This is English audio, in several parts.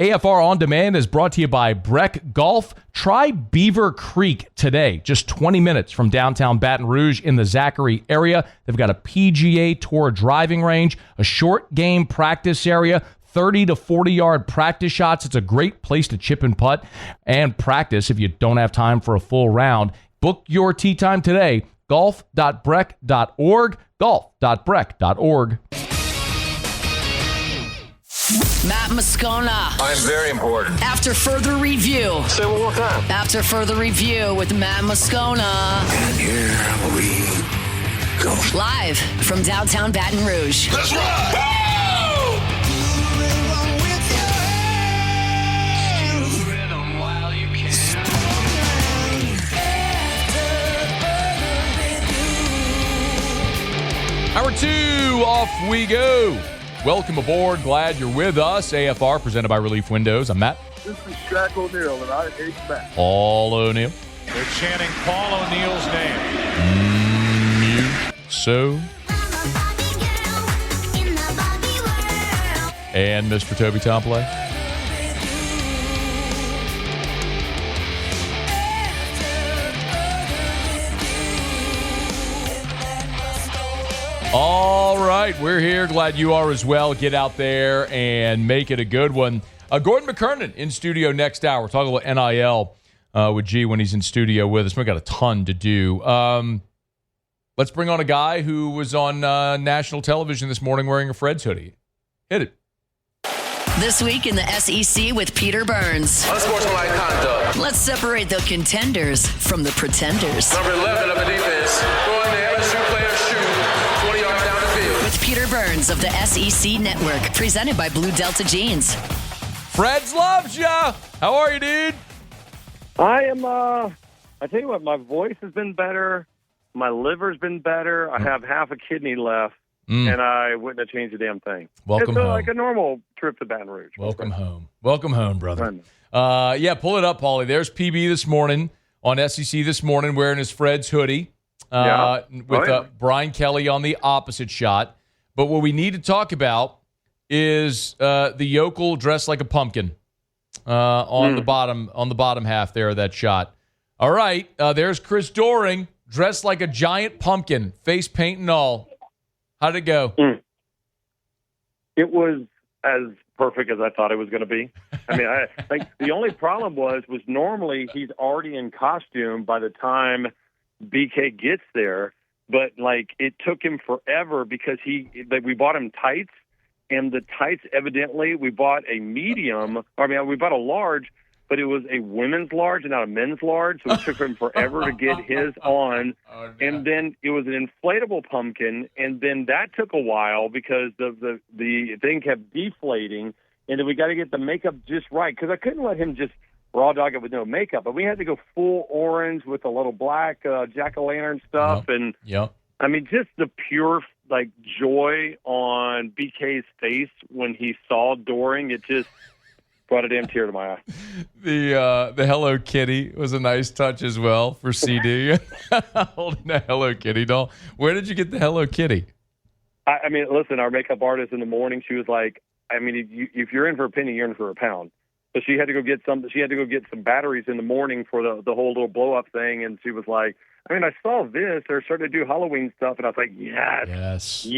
AFR On Demand is brought to you by Breck Golf. Try Beaver Creek today, just 20 minutes from downtown Baton Rouge in the Zachary area. They've got a PGA Tour driving range, a short game practice area, 30 to 40-yard practice shots. It's a great place to chip and putt and practice if you don't have time for a full round. Book your tee time today, golf.breck.org, golf.breck.org. Matt Moscona. I'm very important. After further review. Say it one more time. After further review with Matt Moscona. And here we go. Live from downtown Baton Rouge. Let's ride! Hour 2, off we go. Welcome aboard. Glad you're with us. AFR presented by Relief Windows. I'm Matt. This is Shaq O'Neal, and I hate Matt. Paul O'Neal. They're chanting Paul O'Neal's name. So. And Mr. Toby Tomplay. All right, we're here. Glad you are as well. Get out there and make it a good one. Gordon McKernan in studio next hour. We're talking about NIL with G when he's in studio with us. We've got a ton to do. Let's bring on a guy who was on national television this morning wearing a Fred's hoodie. Hit it. This week in the SEC with Peter Burns. Unsportsmanlike conduct. Let's separate the contenders from the pretenders. Number 11 of the defense. Throwing the LSU player's shoe 20 yards down the field. With Peter Burns of the SEC Network. Presented by Blue Delta Jeans. Fred's loves ya. How are you, dude? I am, I tell you what, my voice has been better. My liver's been better. I have half a kidney left, and I wouldn't have changed a damn thing. Welcome home. Like a normal trip to Baton Rouge. Welcome home. Welcome home, brother. Yeah, pull it up, Paulie. There's PB this morning on SEC this morning wearing his Fred's hoodie with Brian Kelly on the opposite shot. But what we need to talk about is the yokel dressed like a pumpkin on the bottom half there of that shot. All right, there's Chris Doering dressed like a giant pumpkin, face paint and all. How'd it go? It was as perfect as I thought it was going to be. I mean, I think the only problem was normally he's already in costume by the time BK gets there, but like it took him forever because we bought him tights. And the tights, evidently, we bought a medium. We bought a large, but it was a women's large and not a men's large. So it took him forever to get his on. Oh, no. And then it was an inflatable pumpkin. And then that took a while because the thing kept deflating. And then we got to get the makeup just right because I couldn't let him just raw dog it with no makeup. But we had to go full orange with a little black jack-o'-lantern stuff. I mean, just the pure joy on BK's face when he saw Doering, it just brought a damn tear to my eye. The Hello Kitty was a nice touch as well for CD. Holding a Hello Kitty doll. Where did you get the Hello Kitty? I mean, listen, our makeup artist in the morning, she was like, I mean, if you're in for a penny, you're in for a pound. So she had to go get some batteries in the morning for the whole little blow up thing, and she was like, I mean, I saw this. They're starting to do Halloween stuff, and I was like, yes.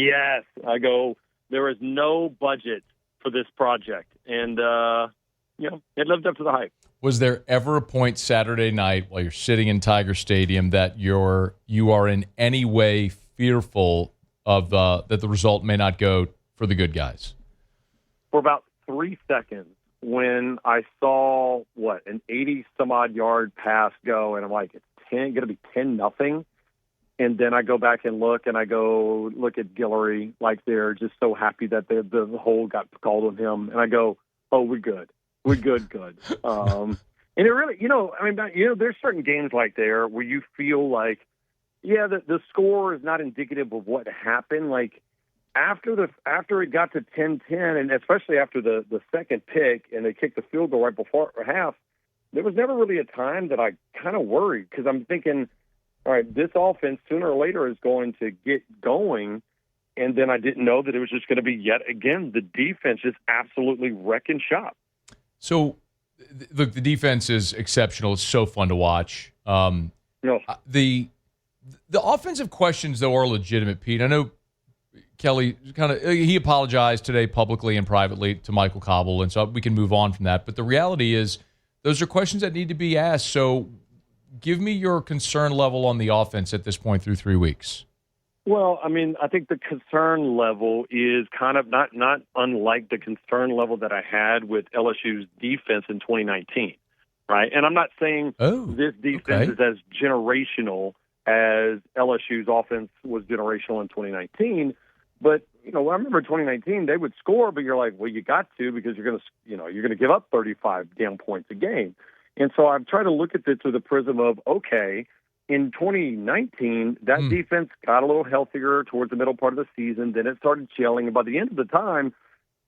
I go, there is no budget for this project, and it lived up to the hype. Was there ever a point Saturday night while you're sitting in Tiger Stadium that you are in any way fearful of that the result may not go for the good guys? For about 3 seconds, when I saw an 80-some-odd yard pass go, and I'm like, it's going to be 10-0, and then I go back and look at Guillory, like they're just so happy that the hold got called on him, and I go, oh, we're good, good. And it really, there's certain games like there where you feel like, the score is not indicative of what happened. Like after it got to 10-10, and especially after the second pick, and they kicked the field goal right before half. There was never really a time that I kind of worried because I'm thinking, all right, this offense sooner or later is going to get going. And then I didn't know that it was just going to be yet again the defense just absolutely wrecking shop. So, look, the defense is exceptional. It's so fun to watch. The offensive questions, though, are legitimate, Pete. I know Kelly he apologized today publicly and privately to Michael Cobble, and so we can move on from that. But the reality is those are questions that need to be asked. So give me your concern level on the offense at this point through 3 weeks. Well, I mean, I think the concern level is kind of not unlike the concern level that I had with LSU's defense in 2019, right? And I'm not saying this defense is as generational as LSU's offense was generational in 2019, but I remember 2019 they would score, but you're like, well, you got to because you're going to give up 35 damn points a game, and so I've tried to look at this through the prism of in 2019, that defense got a little healthier towards the middle part of the season. Then it started gelling, and by the end of the time,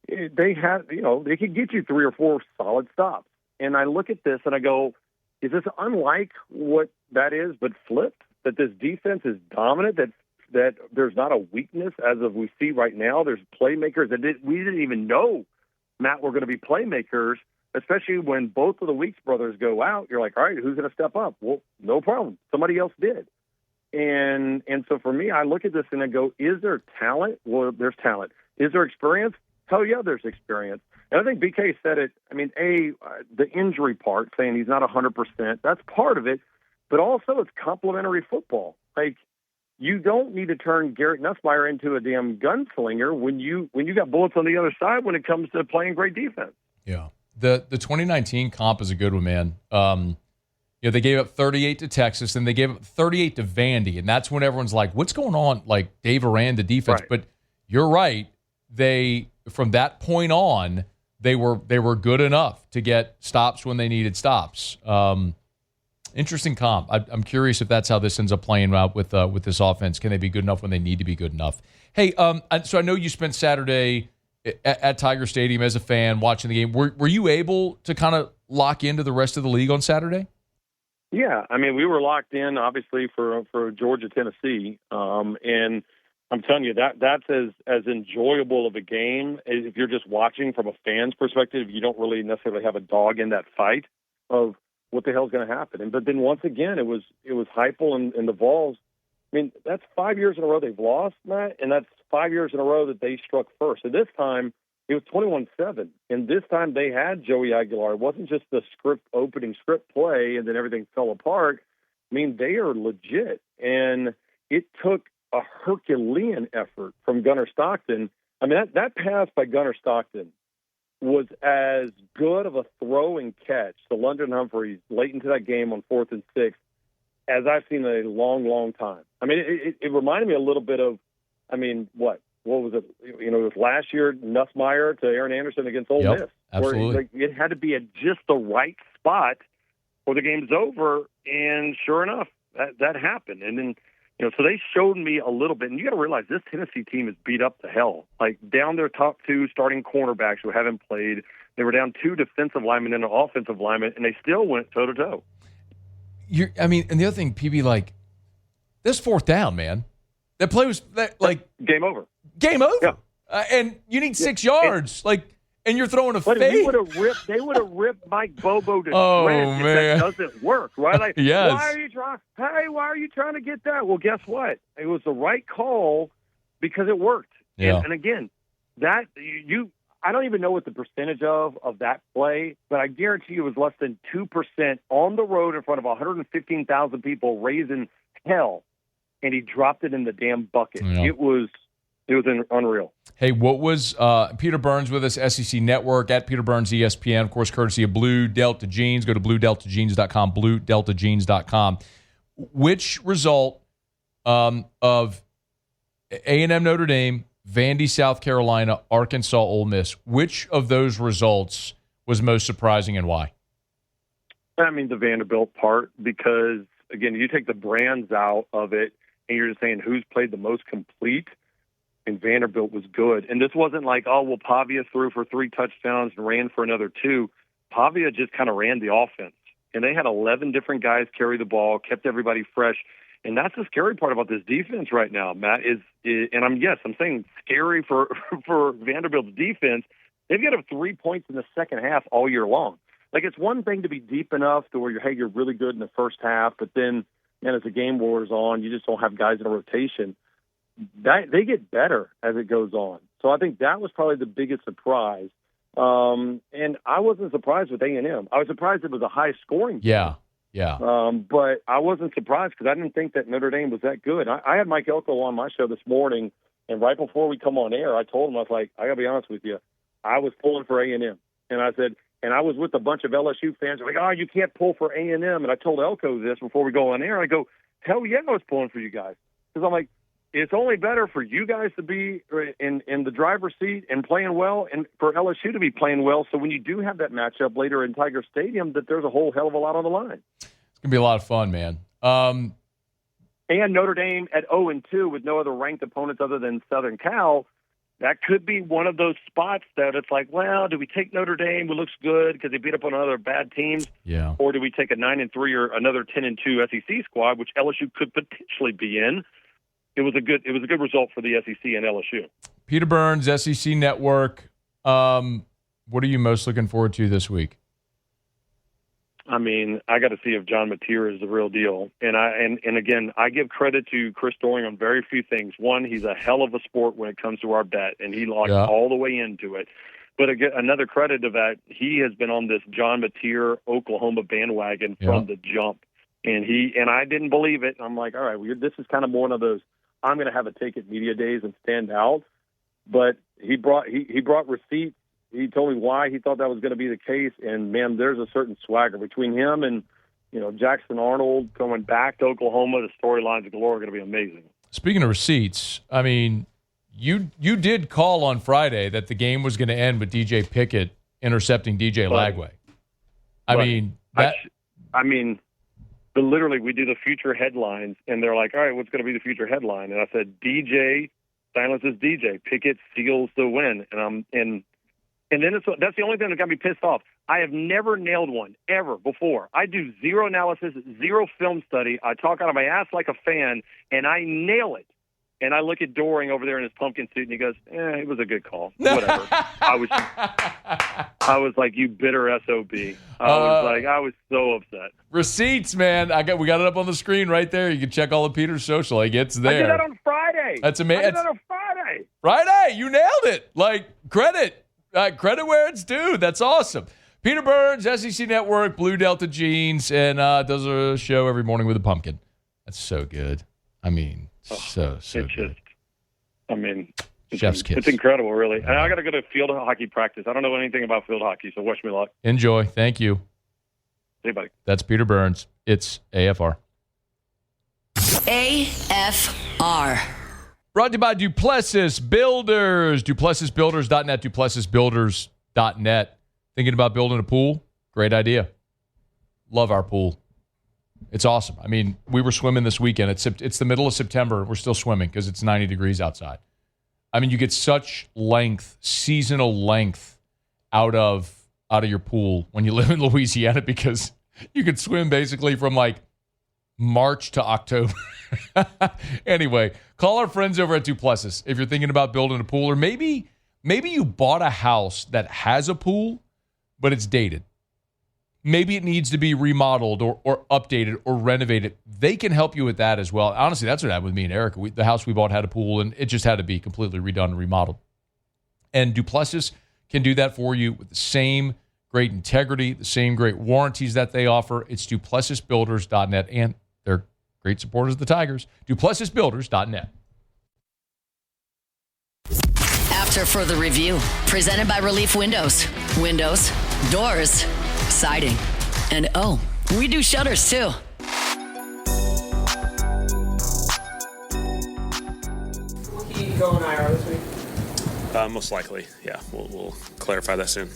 they had, they could get you 3 or 4 solid stops. And I look at this and I go, is this unlike what that is, but flipped? That this defense is dominant, that there's not a weakness as of we see right now. There's playmakers that we didn't even know, Matt, were going to be playmakers. Especially when both of the Weeks brothers go out, you're like, all right, who's going to step up? Well, no problem. Somebody else did. And so for me, I look at this and I go, is there talent? Well, there's talent. Is there experience? Hell yeah, there's experience. And I think BK said it. I mean, the injury part, saying he's not 100%, that's part of it. But also it's complementary football. Like, you don't need to turn Garrett Nussmeier into a damn gunslinger when you got bullets on the other side when it comes to playing great defense. Yeah. The 2019 comp is a good one, man. They gave up 38 to Texas, and they gave up 38 to Vandy, and that's when everyone's like, "What's going on?" Like Dave Aranda defense, right. But you're right. They from that point on, they were good enough to get stops when they needed stops. Interesting comp. I'm curious if that's how this ends up playing out with this offense. Can they be good enough when they need to be good enough? Hey, so I know you spent Saturday at Tiger Stadium as a fan watching the game. Were you able to kind of lock into the rest of the league on Saturday? Yeah, I mean, we were locked in, obviously, for Georgia, Tennessee, and I'm telling you, that's as enjoyable of a game as if you're just watching from a fan's perspective. You don't really necessarily have a dog in that fight of what the hell's going to happen. But then once again, it was Heupel and the Vols. I mean, that's 5 years in a row they've lost, Matt, and that's 5 years in a row that they struck first. And this time, it was 21-7. And this time they had Joey Aguilar. It wasn't just the opening script play and then everything fell apart. I mean, they are legit. And it took a Herculean effort from Gunnar Stockton. I mean, that pass by Gunnar Stockton was as good of a throw and catch to London Humphreys late into that game on 4th and 6 as I've seen in a long, long time. I mean, it reminded me a little bit of, I mean, what was it? It was last year, Nussmeier to Aaron Anderson against Ole Miss. Absolutely. Where it had to be at just the right spot or the game's over, and sure enough, that happened. And then, so they showed me a little bit, and you got to realize this Tennessee team is beat up to hell. Like, down their top 2 starting cornerbacks who haven't played. They were down 2 defensive linemen and an offensive lineman, and they still went toe-to-toe. And the other thing, PB, like, this 4th down, man. That play was game over. Game over. Yeah. And you need 6 yards. And you're throwing a fade. They would have ripped Mike Bobo to shreds if that doesn't work, right? Like, yes. Why are you trying to get that? Well, guess what? It was the right call because it worked. Yeah. And again, that I don't even know what the percentage of that play, but I guarantee you it was less than 2% on the road in front of 115,000 people raising hell, and he dropped it in the damn bucket. Yeah. It was unreal. Hey, what was Peter Burns with us, SEC Network, at Peter Burns ESPN, of course, courtesy of Blue Delta Jeans. Go to BlueDeltaJeans.com, BlueDeltaJeans.com. Which result of A&M Notre Dame, Vandy, South Carolina, Arkansas, Ole Miss, which of those results was most surprising and why? I mean, the Vanderbilt part, because, again, you take the brands out of it, and you're just saying who's played the most complete, and Vanderbilt was good. And this wasn't like, Pavia threw for 3 touchdowns and ran for another 2. Pavia just kind of ran the offense. And they had 11 different guys carry the ball, kept everybody fresh. And that's the scary part about this defense right now, Matt, and I'm saying scary for Vanderbilt's defense, They've given up 3 points in the second half all year long. Like, it's one thing to be deep enough to where you're really good in the first half, but then, man, as the game wears on, you just don't have guys in a rotation. They get better as it goes on. So I think that was probably the biggest surprise. And I wasn't surprised with A&M. I was surprised it was a high-scoring game. Yeah. But I wasn't surprised because I didn't think that Notre Dame was that good. I had Mike Elko on my show this morning, and right before we come on air, I told him, I was like, I got to be honest with you, I was pulling for A&M. And I said, and I was with a bunch of LSU fans. They're like, oh, you can't pull for A&M. And I told Elko this before we go on air. I go, hell yeah, I was pulling for you guys. Because I'm like, it's only better for you guys to be in the driver's seat and playing well, and for LSU to be playing well. So when you do have that matchup later in Tiger Stadium, that there's a whole hell of a lot on the line. It's going to be a lot of fun, man. And Notre Dame at 0-2 with no other ranked opponents other than Southern Cal, that could be one of those spots that it's like, well, do we take Notre Dame, who looks good because they beat up on other bad teams? Yeah. Or do we take a 9-3 or another 10-2 SEC squad, which LSU could potentially be in? It was a good result for the SEC and LSU. Peter Burns, SEC Network. What are you most looking forward to this week? I mean, I got to see if John Mateer is the real deal. And again, I give credit to Chris Doering on very few things. One, he's a hell of a sport when it comes to our bet, and he locked all the way into it. But again, another credit to that, he has been on this John Mateer Oklahoma bandwagon from the jump. And I didn't believe it. I'm like, all right, this is kind of one of those, I'm going to have a take at media days and stand out. But he brought receipts. He told me why he thought that was going to be the case. And, man, there's a certain swagger between him and, Jackson Arnold going back to Oklahoma. The storylines of galore are going to be amazing. Speaking of receipts, I mean, you did call on Friday that the game was going to end with DJ Pickett intercepting DJ Lagway. But literally, we do the future headlines, and they're like, all right, what's going to be the future headline? And I said, DJ silences DJ. Pickett seals the win. And then that's the only thing that got me pissed off. I have never nailed one, ever, before. I do zero analysis, zero film study. I talk out of my ass like a fan, and I nail it. And I look at Doring over there in his pumpkin suit, and he goes, it was a good call. Whatever. I was like, you bitter SOB. I was so upset. Receipts, man. We got it up on the screen right there. You can check all of Peter's social. Like, it's there. I did that on Friday. That's amazing. I did that on Friday. Friday. You nailed it. Like, credit. Credit where it's due. That's awesome. Peter Burns, SEC Network, Blue Delta Jeans, and does a show every morning with a pumpkin. That's so good. I mean, so good. Chef's kiss. It's incredible, really. And I got to go to field hockey practice. I don't know anything about field hockey, so wish me luck. Enjoy. Thank you. Hey, buddy. That's Peter Burns. It's AFR. AFR. Brought to you by Duplessis Builders. DuplessisBuilders.net. DuplessisBuilders.net. Thinking about building a pool? Great idea. Love our pool. It's awesome. I mean, we were swimming this weekend. It's the middle of September. We're still swimming because it's 90 degrees outside. I mean, you get such length, seasonal length out of your pool when you live in Louisiana because you could swim basically from like March to October. Anyway, call our friends over at Duplessis if you're thinking about building a pool, or maybe you bought a house that has a pool, but it's dated. Maybe it needs to be remodeled or updated or renovated. They can help you with that as well. Honestly, that's what happened with me and Erica. The house we bought had a pool, and it just had to be completely redone and remodeled. And Duplessis can do that for you with the same great integrity, the same great warranties that they offer. It's DuplessisBuilders.net, and they're great supporters of the Tigers. DuplessisBuilders.net. After further review, presented by Relief Windows. Windows, doors, siding, and we do shutters too. Will he go on IR this week? Most likely, yeah. We'll clarify that soon.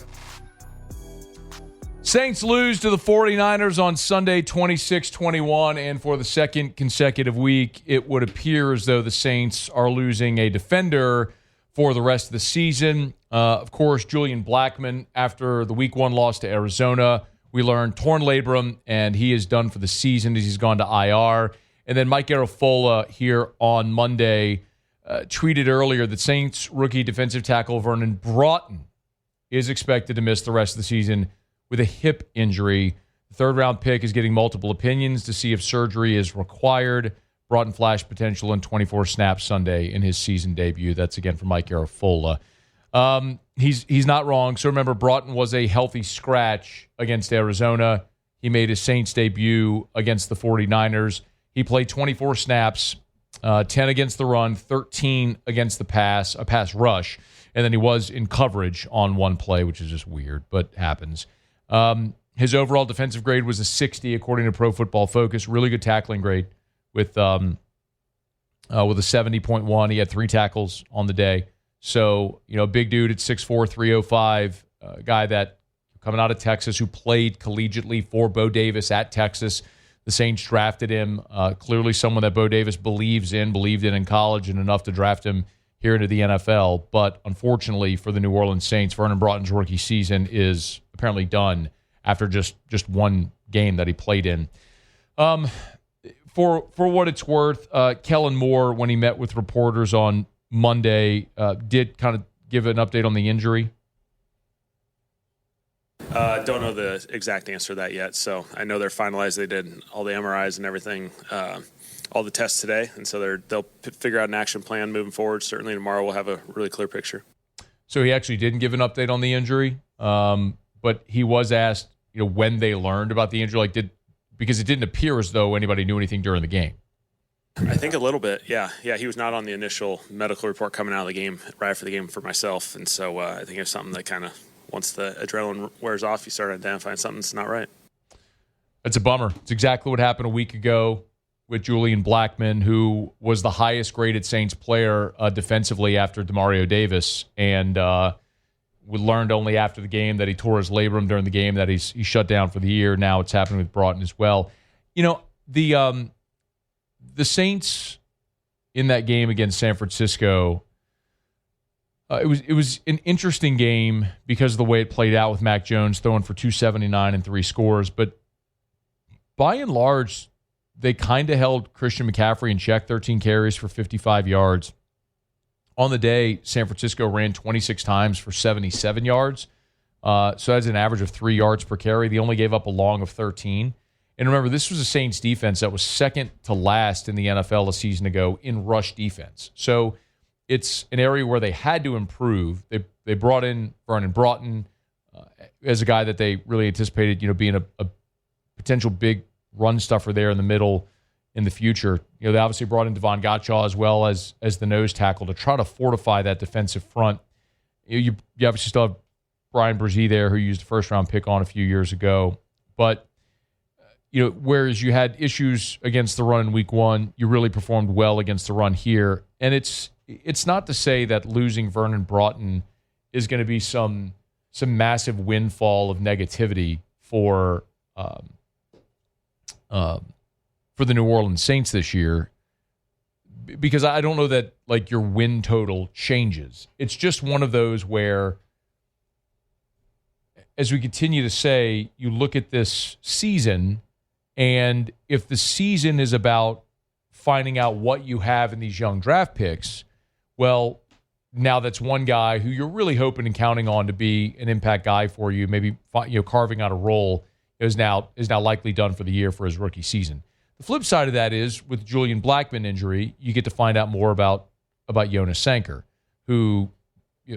Saints lose to the 49ers on Sunday, 26-21, and for the second consecutive week, it would appear as though the Saints are losing a defender for the rest of the season. Of course, Julian Blackmon, after the Week 1 loss to Arizona, we learned torn labrum, and he is done for the season as he's gone to IR. And then Mike Garafolo here on Monday tweeted earlier that Saints rookie defensive tackle Vernon Broughton is expected to miss the rest of the season with a hip injury. The third-round pick is getting multiple opinions to see if surgery is required. Broughton flashed potential in 24 snaps Sunday in his season debut. That's again from Mike Garafolo. He's not wrong. So remember, Broughton was a healthy scratch against Arizona. He made his Saints debut against the 49ers. He played 24 snaps, 10 against the run, 13 against the pass rush, and then he was in coverage on one play, which is just weird, but happens. His overall defensive grade was a 60 according to Pro Football Focus. Really good tackling grade with a 70.1. He had 3 tackles on the day. So, big dude at 6'4", 305, a guy that coming out of Texas who played collegiately for Bo Davis at Texas. The Saints drafted him. Clearly someone that Bo Davis believed in college, and enough to draft him here into the NFL. But unfortunately for the New Orleans Saints, Vernon Broughton's rookie season is apparently done after just one game that he played in. For what it's worth, Kellen Moore, when he met with reporters on Monday, did kind of give an update on the injury. Don't know the exact answer to that yet. So I know they're finalized. They did all the MRIs and everything, all the tests today. And so they'll figure out an action plan moving forward. Certainly tomorrow we'll have a really clear picture. So he actually didn't give an update on the injury, but he was asked, when they learned about the injury, because it didn't appear as though anybody knew anything during the game. I think a little bit, yeah. Yeah, he was not on the initial medical report coming out of the game, right after the game for myself. And so I think it's something that kind of, once the adrenaline wears off, you start identifying something that's not right. That's a bummer. It's exactly what happened a week ago with Julian Blackmon, who was the highest graded Saints player defensively after Demario Davis. And we learned only after the game that he tore his labrum during the game, that he's shut down for the year. Now it's happening with Broughton as well. The Saints in that game against San Francisco, it was an interesting game because of the way it played out with Mac Jones throwing for 279 and 3 scores. But by and large, they kind of held Christian McCaffrey in check, 13 carries for 55 yards. On the day, San Francisco ran 26 times for 77 yards. So that's an average of 3 yards per carry. They only gave up a long of 13. And remember, this was a Saints defense that was second to last in the NFL a season ago in rush defense. So it's an area where they had to improve. They brought in Vernon Broughton as a guy that they really anticipated, being a potential big run stuffer there in the middle in the future. They obviously brought in Devon Gottschall as well as the nose tackle to try to fortify that defensive front. You obviously still have Brian Brzee there, who used a first-round pick on a few years ago. But whereas you had issues against the run in week 1, you really performed well against the run here. And it's not to say that losing Vernon Broughton is going to be some massive windfall of negativity for the New Orleans Saints this year, because I don't know that your win total changes. It's just one of those where, as we continue to say, you look at this season, and if the season is about finding out what you have in these young draft picks, well, now that's one guy who you're really hoping and counting on to be an impact guy for you, maybe carving out a role, is now likely done for the year for his rookie season. The flip side of that is, with Julian Blackmon injury, you get to find out more about Jonas Sanker, who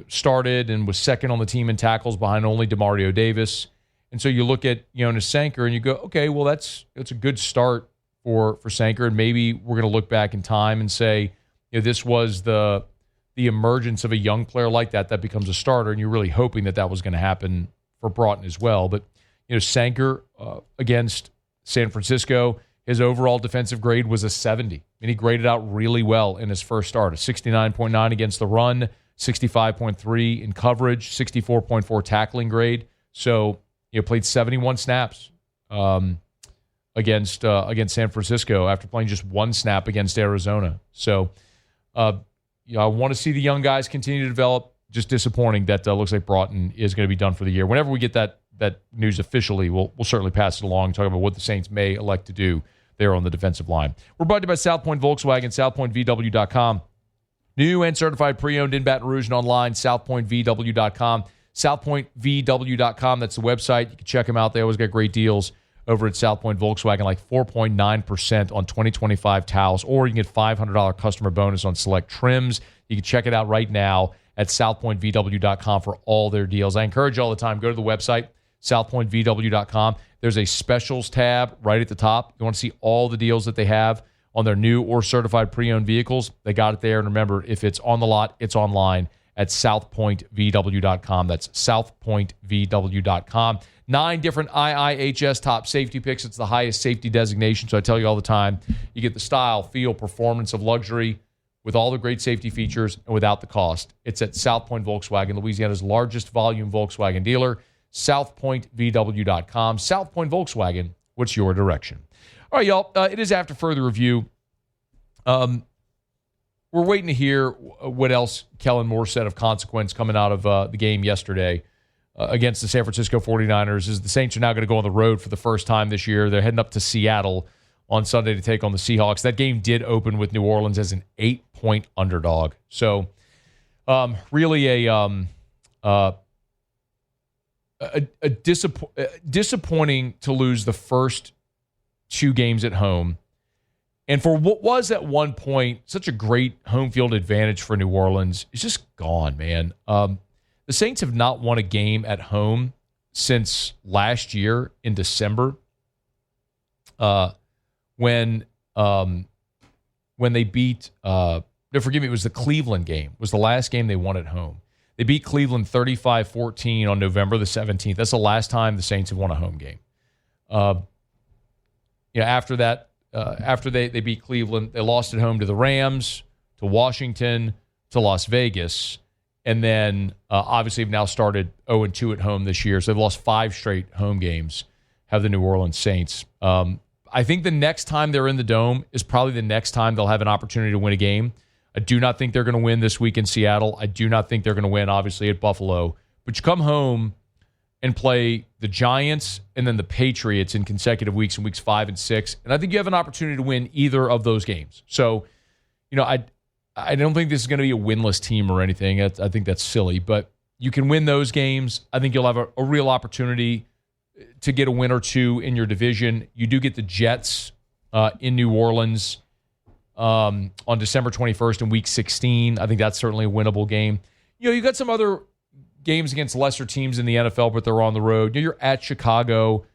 started and was second on the team in tackles behind only Demario Davis. And so you look at Jonas Sanker and you go, okay, well, that's a good start for Sanker, and maybe we're going to look back in time and say, this was the emergence of a young player like that becomes a starter, and you're really hoping that was going to happen for Broughton as well. But Sanker against San Francisco, his overall defensive grade was a 70. And he graded out really well in his first start, a 69.9 against the run, 65.3 in coverage, 64.4 tackling grade. So played 71 snaps against San Francisco after playing just 1 snap against Arizona. So I want to see the young guys continue to develop. Just disappointing that looks like Broughton is going to be done for the year. Whenever we get that news officially, we'll certainly pass it along, talk about what the Saints may elect to do there on the defensive line. We're brought to you by South Point Volkswagen, southpointvw.com. New and certified pre-owned in Baton Rouge and online, southpointvw.com. SouthPointVW.com. That's the website. You can check them out. They always got great deals over at South Point Volkswagen, like 4.9% on 2025 Taos, or you can get $500 customer bonus on select trims. You can check it out right now at SouthPointVW.com for all their deals. I encourage you all the time, go to the website, SouthPointVW.com. There's a specials tab right at the top. You want to see all the deals that they have on their new or certified pre-owned vehicles. They got it there. And remember, if it's on the lot, it's online at SouthPointVW.com. That's SouthPointVW.com. 9 different IIHS top safety picks. It's the highest safety designation. So I tell you all the time, you get the style, feel, performance of luxury with all the great safety features and without the cost. It's at South Point Volkswagen, Louisiana's largest volume Volkswagen dealer. SouthPointVW.com. South Point Volkswagen, what's your direction? All right, y'all. It is after further review. We're waiting to hear what else Kellen Moore said of consequence coming out of the game yesterday against the San Francisco 49ers. Is the Saints are now going to go on the road for the first time this year. They're heading up to Seattle on Sunday to take on the Seahawks. That game did open with New Orleans as an 8-point underdog. So really a disappointing to lose the first 2 games at home. And for what was at one point such a great home field advantage for New Orleans, it's just gone, man. The Saints have not won a game at home since last year in December when they beat forgive me, it was the Cleveland game. It was the last game they won at home. They beat Cleveland 35-14 on November the 17th. That's the last time the Saints have won a home game. After that, after they beat Cleveland, they lost at home to the Rams, to Washington, to Las Vegas, and then obviously have now started 0-2 at home this year. So they've lost 5 straight home games, have the New Orleans Saints. I think the next time they're in the Dome is probably the next time they'll have an opportunity to win a game. I do not think they're going to win this week in Seattle. I do not think they're going to win, obviously, at Buffalo. But you come home and play the Giants and then the Patriots in consecutive weeks in weeks 5 and 6. And I think you have an opportunity to win either of those games. So, I don't think this is going to be a winless team or anything. I think that's silly. But you can win those games. I think you'll have a real opportunity to get a win or 2 in your division. You do get the Jets in New Orleans on December 21st in Week 16. I think that's certainly a winnable game. You got some other games against lesser teams in the NFL, but they're on the road. You're at Chicago.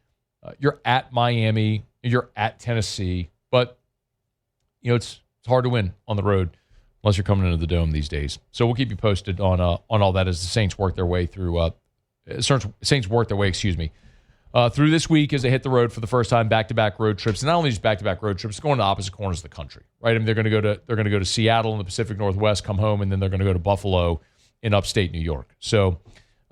You're at Miami. You're at Tennessee. But, it's hard to win on the road unless you're coming into the Dome these days. So we'll keep you posted on all that as the Saints work their way through through this week as they hit the road for the first time, back-to-back road trips. And not only just back-to-back road trips, going to opposite corners of the country, right? I mean, they're going to go to Seattle in the Pacific Northwest, come home, and then they're going to go to Buffalo in upstate New York. So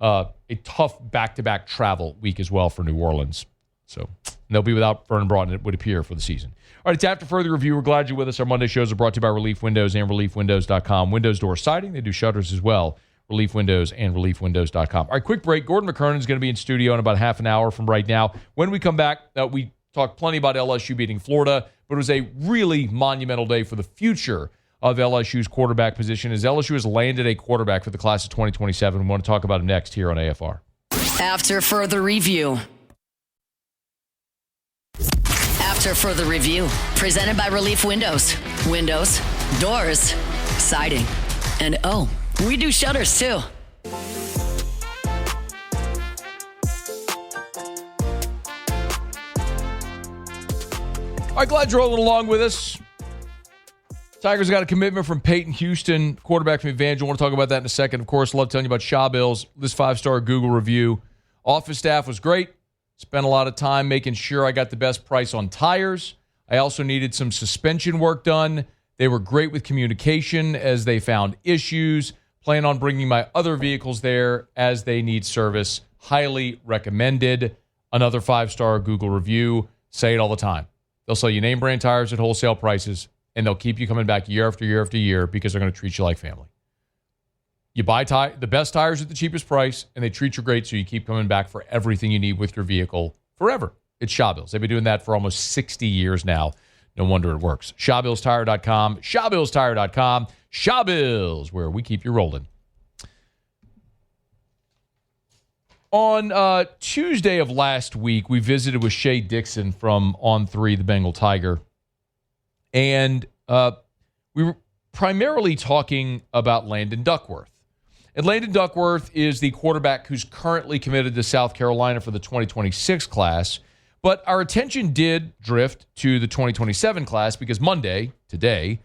a tough back-to-back travel week as well for New Orleans. So they'll be without Vernon Broughton, it would appear, for the season. All right, it's after further review. We're glad you're with us. Our Monday shows are brought to you by Relief Windows and ReliefWindows.com. Windows, door siding. They do shutters as well. Relief Windows and ReliefWindows.com. All right, quick break. Gordon McKernan is going to be in studio in about half an hour from right now. When we come back, we talked plenty about LSU beating Florida, but it was a really monumental day for the future of LSU's quarterback position as LSU has landed a quarterback for the class of 2027. We want to talk about it next here on AFR. After further review. After further review, presented by Relief Windows. Windows, doors, siding, and we do shutters too. All right, glad you're rolling along with us. Tigers got a commitment from Peyton Houston, quarterback from Evangel. I want to talk about that in a second. Of course, love telling you about Shaw Bills. This 5-star Google review. Office staff was great. Spent a lot of time making sure I got the best price on tires. I also needed some suspension work done. They were great with communication as they found issues. Plan on bringing my other vehicles there as they need service. Highly recommended. Another 5-star Google review. Say it all the time. They'll sell you name brand tires at wholesale prices, and they'll keep you coming back year after year after year because they're going to treat you like family. You buy the best tires at the cheapest price, and they treat you great, so you keep coming back for everything you need with your vehicle forever. It's Shaw Bills. They've been doing that for almost 60 years now. No wonder it works. ShawBillsTire.com. ShawBillsTire.com. Shaw Bills, where we keep you rolling. On Tuesday of last week, we visited with Shea Dixon from On 3, the Bengal Tiger. And we were primarily talking about Landon Duckworth. And Landon Duckworth is the quarterback who's currently committed to South Carolina for the 2026 class. But our attention did drift to the 2027 class because Monday, today,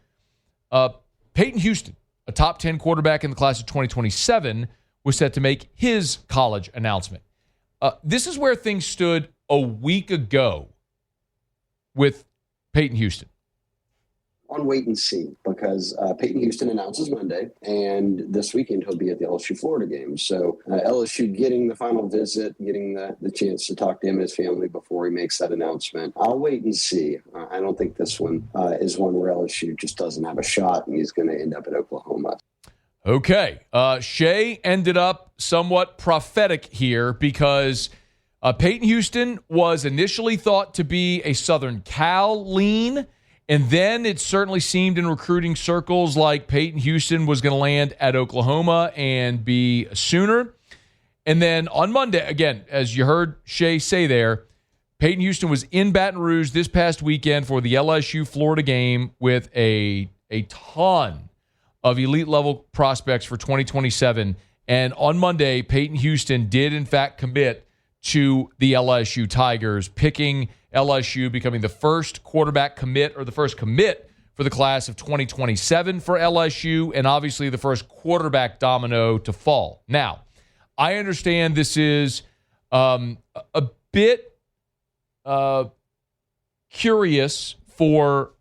Peyton Houston, a top 10 quarterback in the class of 2027, was set to make his college announcement. This is where things stood a week ago with Peyton Houston. On wait and see, because Peyton Houston announces Monday, and this weekend he'll be at the LSU-Florida game. So LSU getting the final visit, getting the chance to talk to him and his family before he makes that announcement. I'll wait and see. I don't think this one is one where LSU just doesn't have a shot, and he's going to end up at Oklahoma. Okay. Shea ended up somewhat prophetic here because Peyton Houston was initially thought to be a Southern Cal lean. And then it certainly seemed in recruiting circles like Peyton Houston was going to land at Oklahoma and be a Sooner. And then on Monday, again, as you heard Shea say there, Peyton Houston was in Baton Rouge this past weekend for the LSU-Florida game with a ton of elite-level prospects for 2027. And on Monday, Peyton Houston did, in fact, commit to the LSU Tigers, picking LSU, becoming the first quarterback commit or the first commit for the class of 2027 for LSU, and obviously the first quarterback domino to fall. Now, I understand this is a bit curious for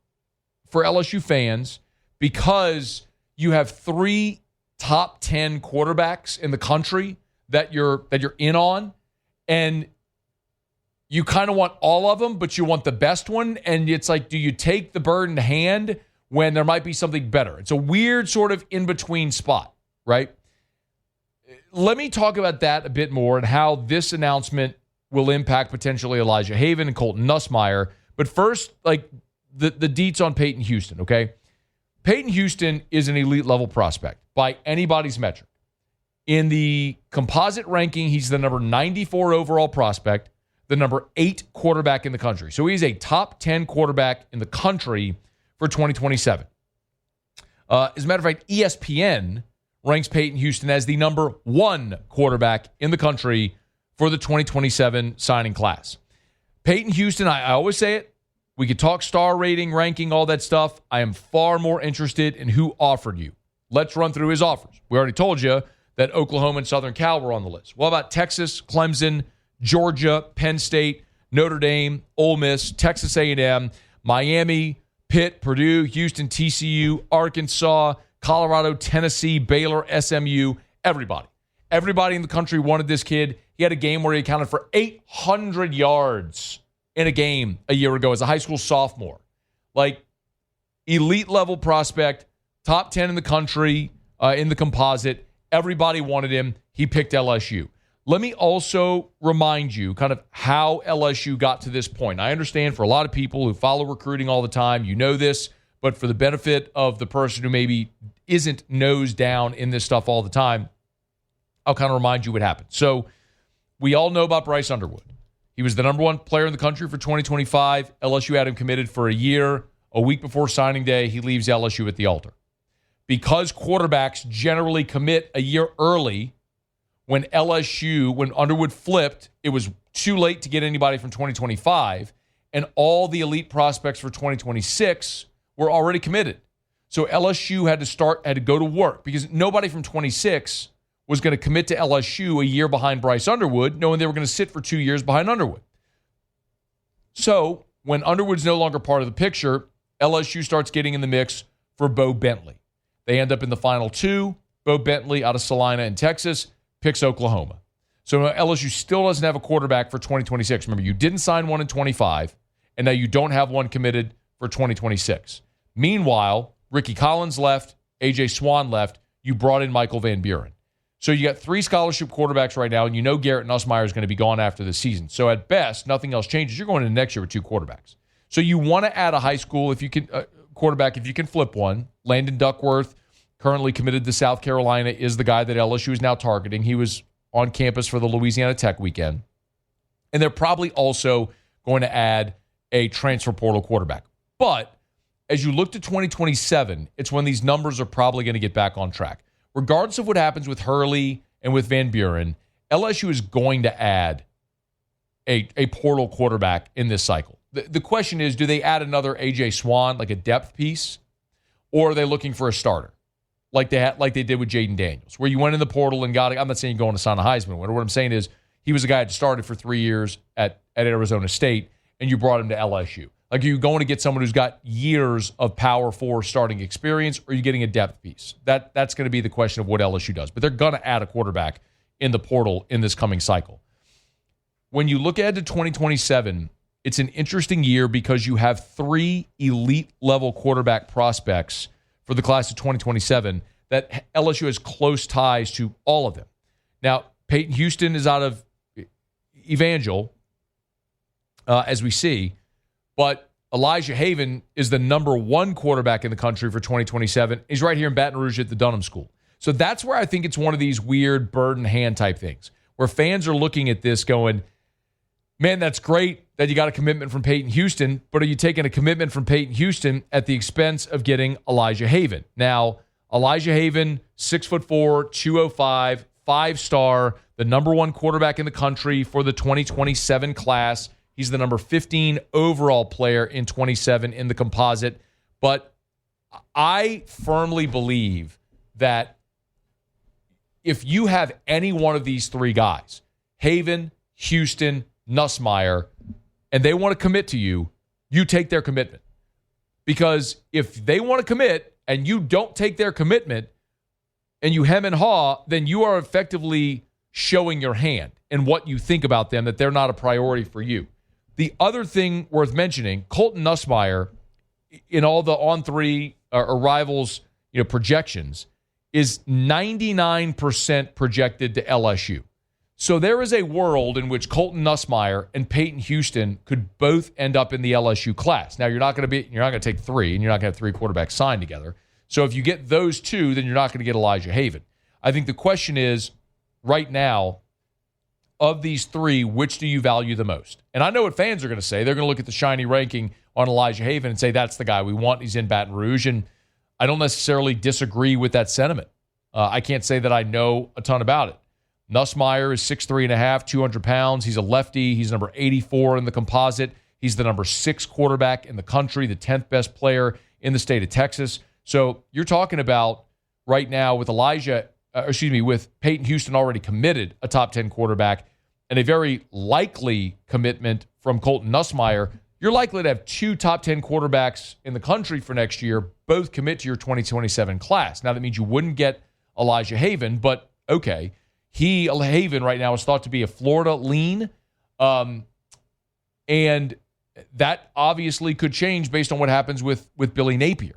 LSU fans because you have 3 top 10 quarterbacks in the country that you're in on, and you kind of want all of them, but you want the best one. And it's like, do you take the bird in hand when there might be something better? It's a weird sort of in-between spot, right? Let me talk about that a bit more and how this announcement will impact potentially Elijah Haven and Colton Nussmeier. But first, like the deets on Peyton Houston, okay? Peyton Houston is an elite-level prospect by anybody's metric. In the composite ranking, he's the number 94 overall prospect, the number 8 quarterback in the country. So he's a top 10 quarterback in the country for 2027. As a matter of fact, ESPN ranks Peyton Houston as the number 1 quarterback in the country for the 2027 signing class. Peyton Houston, I always say it, we could talk star rating, ranking, all that stuff. I am far more interested in who offered you. Let's run through his offers. We already told you that Oklahoma and Southern Cal were on the list. What about Texas, Clemson, Georgia, Penn State, Notre Dame, Ole Miss, Texas A&M, Miami, Pitt, Purdue, Houston, TCU, Arkansas, Colorado, Tennessee, Baylor, SMU, everybody. Everybody in the country wanted this kid. He had a game where he accounted for 800 yards in a game a year ago as a high school sophomore. Like, elite level prospect, top 10 in the country in the composite. Everybody wanted him. He picked LSU. Let me also remind you kind of how LSU got to this point. I understand for a lot of people who follow recruiting all the time, you know this, but for the benefit of the person who maybe isn't nose down in this stuff all the time, I'll kind of remind you what happened. So we all know about Bryce Underwood. He was the number 1 player in the country for 2025. LSU had him committed for a year. A week before signing day, he leaves LSU at the altar. Because quarterbacks generally commit a year early, when Underwood flipped, it was too late to get anybody from 2025, and all the elite prospects for 2026 were already committed. So LSU had to go to work because nobody from 26 was going to commit to LSU a year behind Bryce Underwood, knowing they were going to sit for 2 years behind Underwood. So when Underwood's no longer part of the picture, LSU starts getting in the mix for Bo Bentley. They end up in the final 2. Bo Bentley out of Salina in Texas picks Oklahoma. So LSU still doesn't have a quarterback for 2026. Remember, you didn't sign one in 25, and now you don't have one committed for 2026. Meanwhile, Ricky Collins left, A.J. Swan left. You brought in Michael Van Buren. So you got 3 scholarship quarterbacks right now, and you know Garrett Nussmeier is going to be gone after the season. So at best, nothing else changes. You're going into next year with 2 quarterbacks. So you want to add a high school if you can quarterback if you can flip one. Landon Duckworth, currently committed to South Carolina, is the guy that LSU is now targeting. He was on campus for the Louisiana Tech weekend. And they're probably also going to add a transfer portal quarterback. But as you look to 2027, it's when these numbers are probably going to get back on track. Regardless of what happens with Hurley and with Van Buren, LSU is going to add a portal quarterback in this cycle. The question is, do they add another A.J. Swan, like a depth piece, or are they looking for a starter, like they did with Jaden Daniels, where you went in the portal and got it? I'm not saying you're going to sign a Heisman winner. What I'm saying is he was a guy that started for 3 years at Arizona State, and you brought him to LSU. Like, are you going to get someone who's got years of Power 4 starting experience, or are you getting a depth piece? That's going to be the question of what LSU does. But they're going to add a quarterback in the portal in this coming cycle. When you look ahead to 2027, it's an interesting year because you have 3 elite-level quarterback prospects for the class of 2027 that LSU has close ties to all of them. Now, Peyton Houston is out of Evangel, as we see, but Elijah Haven is the number 1 quarterback in the country for 2027. He's right here in Baton Rouge at the Dunham School. So that's where I think it's one of these weird bird in hand type things, where fans are looking at this going, man, that's great that you got a commitment from Peyton Houston, but are you taking a commitment from Peyton Houston at the expense of getting Elijah Haven? Now, Elijah Haven, 6'4", 205, 5-star, the number 1 quarterback in the country for the 2027 class. He's the number 15 overall player in 27 in the composite. But I firmly believe that if you have any one of these 3 guys, Haven, Houston, Nussmeier, and they want to commit to you, you take their commitment. Because if they want to commit and you don't take their commitment and you hem and haw, then you are effectively showing your hand and what you think about them, that they're not a priority for you. The other thing worth mentioning, Colton Nussmeier, in all the on-3 arrivals projections, is 99% projected to LSU. So there is a world in which Colton Nussmeier and Peyton Houston could both end up in the LSU class. Now, you're not going to take 3, and you're not going to have 3 quarterbacks signed together. So if you get those 2, then you're not going to get Elijah Haven. I think the question is, right now, of these 3, which do you value the most? And I know what fans are going to say. They're going to look at the shiny ranking on Elijah Haven and say, that's the guy we want. He's in Baton Rouge. And I don't necessarily disagree with that sentiment. I can't say that I know a ton about it. Nussmeier is 6'3.5", 200 pounds. He's a lefty. He's number 84 in the composite. He's the number 6 quarterback in the country, the 10th best player in the state of Texas. So you're talking about right now with with Peyton Houston already committed, a top 10 quarterback, and a very likely commitment from Colton Nussmeier. You're likely to have 2 top 10 quarterbacks in the country for next year, both commit to your 2027 class. Now, that means you wouldn't get Elijah Haven, but okay. Haven right now is thought to be a Florida lean, and that obviously could change based on what happens with Billy Napier.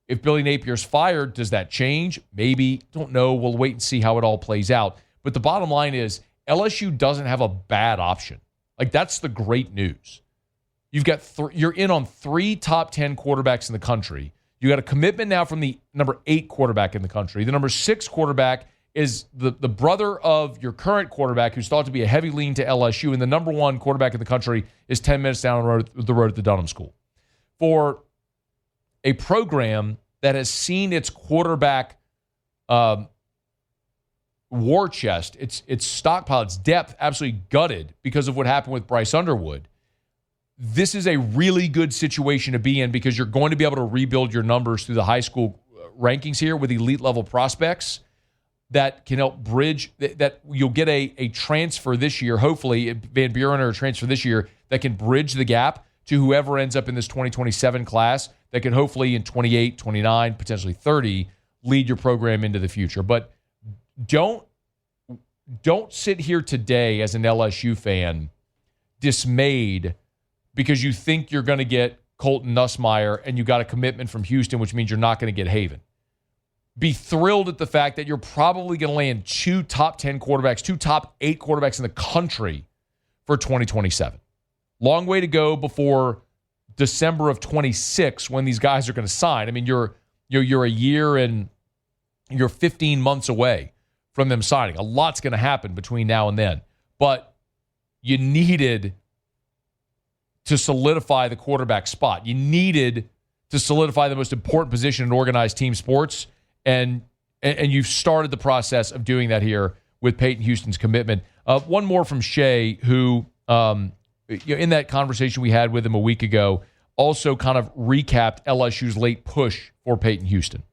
If Billy Napier's fired, does that change? Maybe. Don't know. We'll wait and see how it all plays out. But the bottom line is LSU doesn't have a bad option. Like, that's the great news. You've got you're in on 3 top 10 quarterbacks in the country. You got a commitment now from the number 8 quarterback in the country. The number 6 quarterback is the brother of your current quarterback, who's thought to be a heavy lean to LSU, and the number 1 quarterback in the country is 10 minutes down the road at the Dunham School. For a program that has seen its quarterback war chest, its stockpile, its depth absolutely gutted because of what happened with Bryce Underwood, this is a really good situation to be in because you're going to be able to rebuild your numbers through the high school rankings here with elite level prospects that can help bridge, that you'll get a transfer this year, hopefully, Van Buren or a transfer this year that can bridge the gap to whoever ends up in this 2027 class that can hopefully in 28, 29, potentially 30, lead your program into the future. But don't sit here today as an LSU fan dismayed because you think you're going to get Colton Nussmeier and you got a commitment from Houston, which means you're not going to get Haven. Be thrilled at the fact that you're probably going to land 2 top 10 quarterbacks, 2 top 8 quarterbacks in the country for 2027. Long way to go before December of 26 when these guys are going to sign. I mean, you're a year and you're 15 months away from them signing. A lot's going to happen between now and then. But you needed to solidify the quarterback spot. You needed to solidify the most important position in organized team sports, and you've started the process of doing that here with Peyton Houston's commitment. One more from Shea, who in that conversation we had with him a week ago, also kind of recapped LSU's late push for Peyton Houston.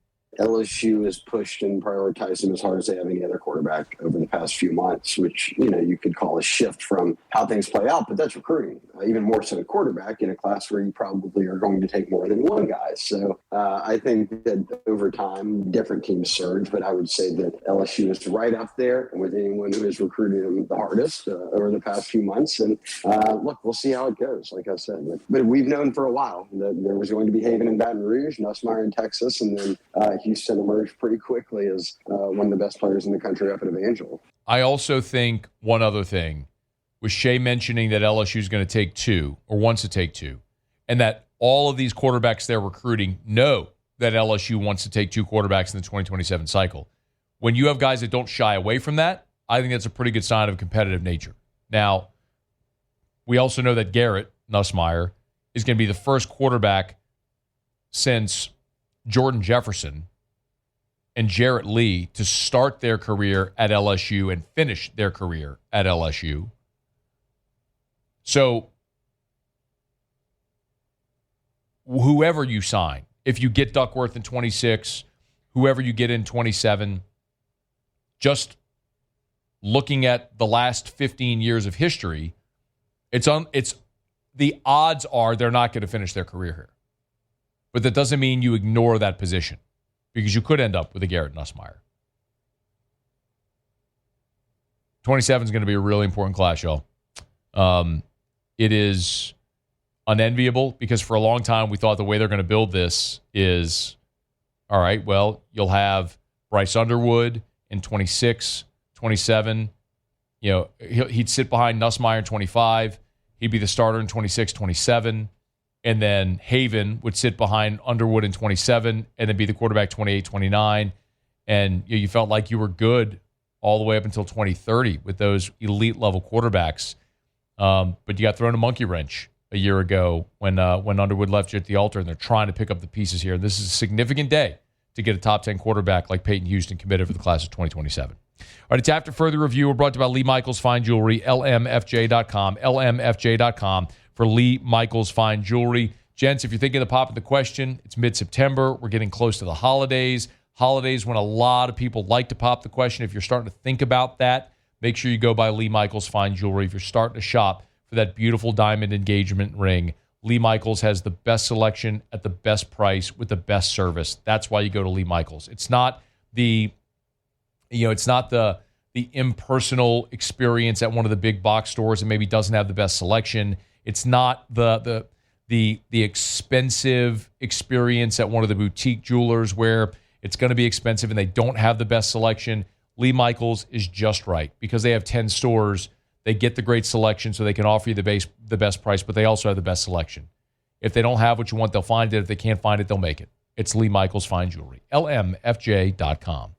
LSU has pushed and prioritized him as hard as they have any other quarterback over the past few months, which, you could call a shift from how things play out, but that's recruiting. Even more so a quarterback in a class where you probably are going to take more than one guy. So I think that over time, different teams surge, but I would say that LSU is right up there with anyone who has recruited him the hardest over the past few months. And look, we'll see how it goes, like I said. But we've known for a while that there was going to be Haven in Baton Rouge, Nussmeier in Texas, and then Houston emerged pretty quickly as one of the best players in the country up at Evangel. I also think one other thing was Shea mentioning that LSU is going to take two or wants to take two, and that all of these quarterbacks they're recruiting know that LSU wants to take two quarterbacks in the 2027 cycle. When you have guys that don't shy away from that, I think that's a pretty good sign of competitive nature. Now, we also know that Garrett Nussmeier is going to be the first quarterback since Jordan Jefferson and Jarrett Lee to start their career at LSU and finish their career at LSU. So whoever you sign, if you get Duckworth in 26, whoever you get in 27, just looking at the last 15 years of history, it's the odds are they're not going to finish their career here. But that doesn't mean you ignore that position, because you could end up with a Garrett Nussmeier. 27 is going to be a really important class, y'all. It is unenviable because for a long time we thought the way they're going to build this is, all right, well, you'll have Bryce Underwood in 26, 27. He'd sit behind Nussmeier in 25. He'd be the starter in 26, 27. And then Haven would sit behind Underwood in 27 and then be the quarterback 28, 29. And you felt like you were good all the way up until 2030 with those elite level quarterbacks. But you got thrown a monkey wrench a year ago when Underwood left you at the altar, and they're trying to pick up the pieces here. This is a significant day to get a top 10 quarterback like Peyton Houston committed for the class of 2027. All right, it's After Further Review. We're brought to you by Lee Michaels Fine Jewelry, lmfj.com, lmfj.com for Lee Michaels Fine Jewelry. Gents, if you're thinking of popping the question, it's mid-September. We're getting close to the holidays. Holidays when a lot of people like to pop the question. If you're starting to think about that, make sure you go by Lee Michaels Fine Jewelry. If you're starting to shop for that beautiful diamond engagement ring, Lee Michaels has the best selection at the best price with the best service. That's why you go to Lee Michaels. It's not the impersonal experience at one of the big box stores that maybe doesn't have the best selection. It's not the expensive experience at one of the boutique jewelers where it's going to be expensive and they don't have the best selection. Lee Michaels is just right because they have 10 stores. They get the great selection so they can offer you the best price, but they also have the best selection. If they don't have what you want, they'll find it. If they can't find it, they'll make it. It's Lee Michaels Fine Jewelry, lmfj.com.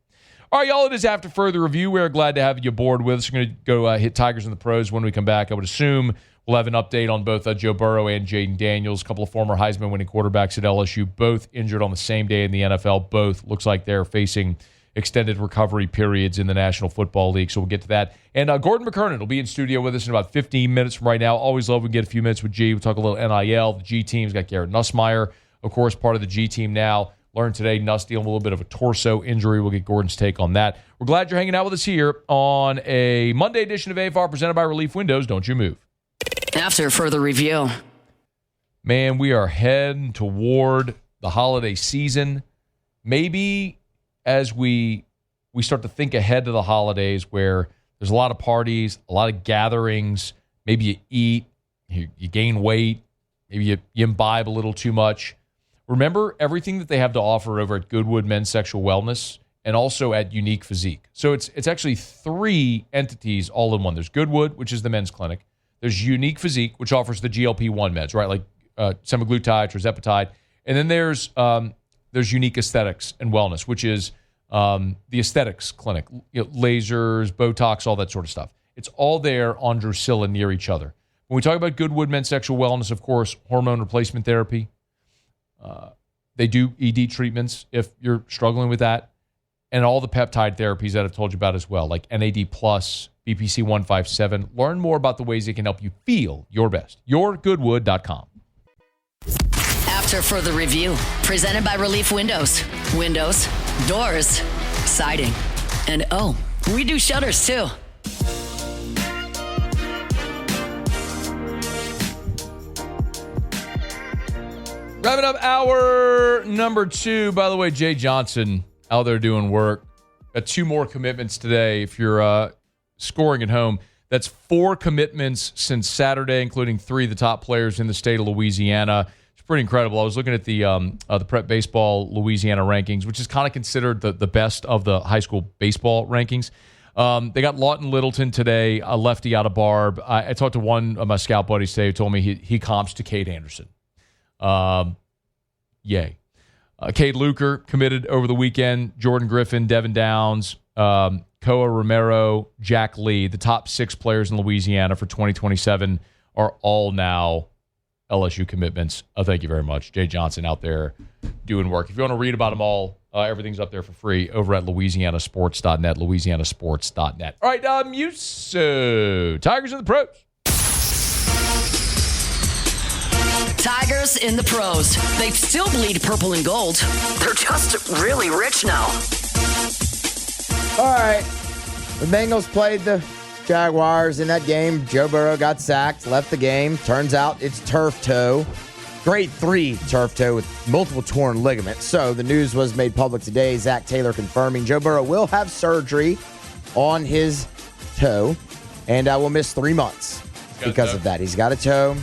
All right, y'all, it is After Further Review. We're glad to have you aboard with us. We're going to go hit Tigers and the Pros when we come back. I would assume we'll have an update on both Joe Burrow and Jaden Daniels, a couple of former Heisman-winning quarterbacks at LSU, both injured on the same day in the NFL. Both looks like they're facing extended recovery periods in the National Football League, so we'll get to that. And Gordon McKernan will be in studio with us in about 15 minutes from right now. Always love we get a few minutes with G. We'll talk a little NIL. The G team's got Garrett Nussmeier, of course, part of the G team now. Learned today, Nuss dealing with a little bit of a torso injury. We'll get Gordon's take on that. We're glad you're hanging out with us here on a Monday edition of AFR presented by Relief Windows. Don't you move. After Further Review. Man, we are heading toward the holiday season. Maybe as we start to think ahead to the holidays where there's a lot of parties, a lot of gatherings, maybe you eat, you gain weight, maybe you imbibe a little too much. Remember everything that they have to offer over at Goodwood Men's Sexual Wellness and also at Unique Physique. So it's actually 3 entities all in one. There's Goodwood, which is the men's clinic. There's Unique Physique, which offers the GLP-1 meds, right? Like semaglutide, tirzepatide. And then there's Unique Aesthetics and Wellness, which is the aesthetics clinic, lasers, Botox, all that sort of stuff. It's all there on Drusilla near each other. When we talk about Goodwood Men's Sexual Wellness, of course, hormone replacement therapy. They do ED treatments if you're struggling with that. And all the peptide therapies that I've told you about as well, like NAD+, BPC 157. Learn more about the ways it can help you feel your best. YourGoodwood.com. After further review, presented by Relief Windows. Windows, doors, siding. And we do shutters too. Wrapping up hour number 2. By the way, Jay Johnson out there doing work. Got 2 more commitments today. If you're scoring at home, that's 4 commitments since Saturday, including 3 of the top players in the state of Louisiana. It's pretty incredible. I was looking at the Prep Baseball Louisiana rankings, which is kind of considered the best of the high school baseball rankings. They got Lawton Littleton today, a lefty out of Barb. I talked to one of my scout buddies today who told me he comps to Cade Anderson. Yay. Cade Luker committed over the weekend. Jordan Griffin, Devin Downs, Koa Romero, Jack Lee. The top 6 players in Louisiana for 2027 are all now LSU commitments. Thank you very much. Jay Johnson out there doing work. If you want to read about them all, everything's up there for free over at louisianasports.net, louisianasports.net. All right, Muso. Tigers in the pros. Tigers in the pros. They still bleed purple and gold. They're just really rich now. All right. The Bengals played the Jaguars in that game. Joe Burrow got sacked, left the game. Turns out it's turf toe. Grade 3 turf toe with multiple torn ligaments. So the news was made public today. Zach Taylor confirming Joe Burrow will have surgery on his toe and will miss 3 months because of that. He's got a toe.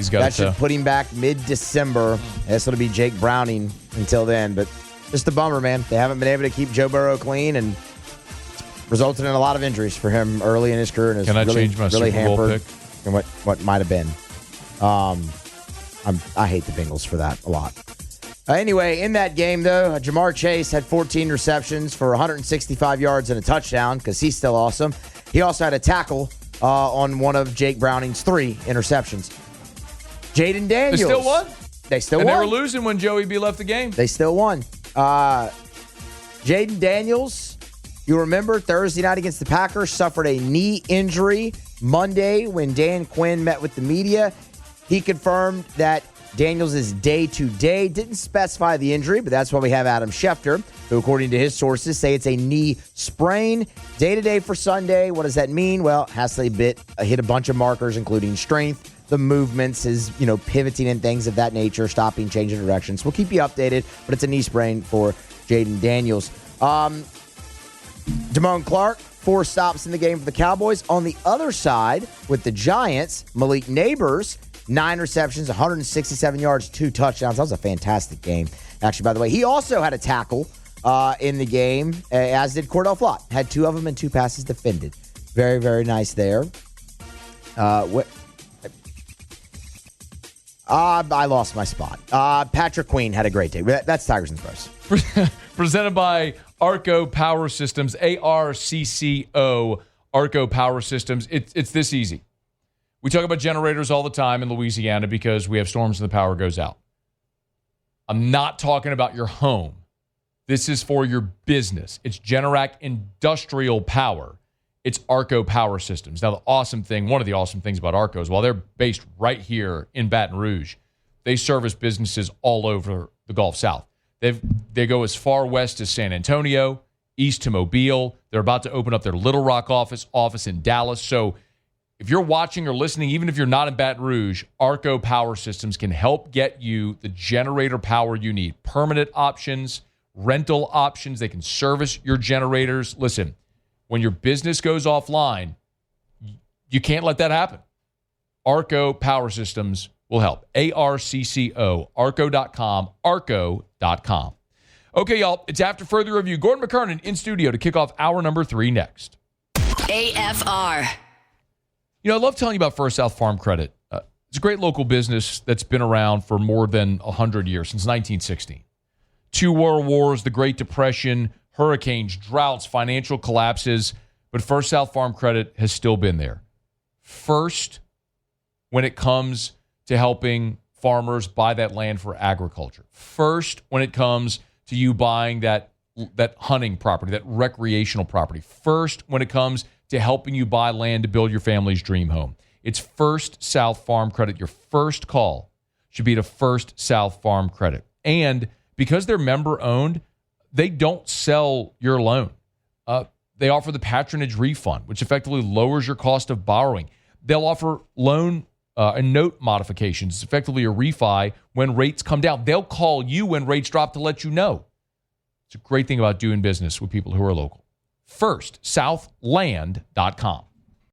That should put him back mid-December. That's going to be Jake Browning until then. But just a bummer, man. They haven't been able to keep Joe Burrow clean and resulted in a lot of injuries for him early in his career. And Can I change my Super Bowl pick? And what might have been. I hate the Bengals for that a lot. Anyway, in that game, though, Jamar Chase had 14 receptions for 165 yards and a touchdown because he's still awesome. He also had a tackle on one of Jake Browning's 3 interceptions. Jaden Daniels. They still won? They still won. And they were losing when Joey B left the game. They still won. Jaden Daniels, you remember Thursday night against the Packers, suffered a knee injury. Monday, when Dan Quinn met with the media, he confirmed that Daniels is day-to-day. Didn't specify the injury, but that's why we have Adam Schefter, who, according to his sources, say it's a knee sprain. Day-to-day for Sunday. What does that mean? Well, it has to hit a bunch of markers, including strength, the movements, his pivoting and things of that nature, stopping, changing directions. We'll keep you updated, but it's a knee sprain for Jaden Daniels. Damone Clark, 4 stops in the game for the Cowboys. On the other side, with the Giants, Malik Neighbors, 9 receptions, 167 yards, 2 touchdowns. That was a fantastic game. Actually, by the way, he also had a tackle in the game, as did Cordell Flott. Had 2 of them and 2 passes defended. Very, very nice there. I lost my spot. Patrick Queen had a great day. That's Tigers in the Pros. Presented by Arco Power Systems, ARCCO, Arco Power Systems. It's this easy. We talk about generators all the time in Louisiana because we have storms and the power goes out. I'm not talking about your home. This is for your business. It's Generac Industrial Power. It's Arco Power Systems. Now, one of the awesome things about Arco is while they're based right here in Baton Rouge, they service businesses all over the Gulf South. They go as far west as San Antonio, east to Mobile. They're about to open up their Little Rock office in Dallas. So if you're watching or listening, even if you're not in Baton Rouge, Arco Power Systems can help get you the generator power you need. Permanent options, rental options. They can service your generators. Listen, when your business goes offline, you can't let that happen. Arco Power Systems will help. ARCCO, arco.com, arco.com. Okay, y'all, it's after further review. Gordon McKernan in studio to kick off hour number 3 next. AFR. I love telling you about First South Farm Credit. It's a great local business that's been around for more than 100 years, since 1916. 2 world wars, the Great Depression, hurricanes, droughts, financial collapses, but First South Farm Credit has still been there. First, when it comes to helping farmers buy that land for agriculture. First, when it comes to you buying that hunting property, that recreational property. First, when it comes to helping you buy land to build your family's dream home. It's First South Farm Credit. Your first call should be to First South Farm Credit. And because they're member-owned, they don't sell your loan. They offer the patronage refund, which effectively lowers your cost of borrowing. They'll offer loan and note modifications. It's effectively a refi when rates come down. They'll call you when rates drop to let you know. It's a great thing about doing business with people who are local. FirstSouthLand.com.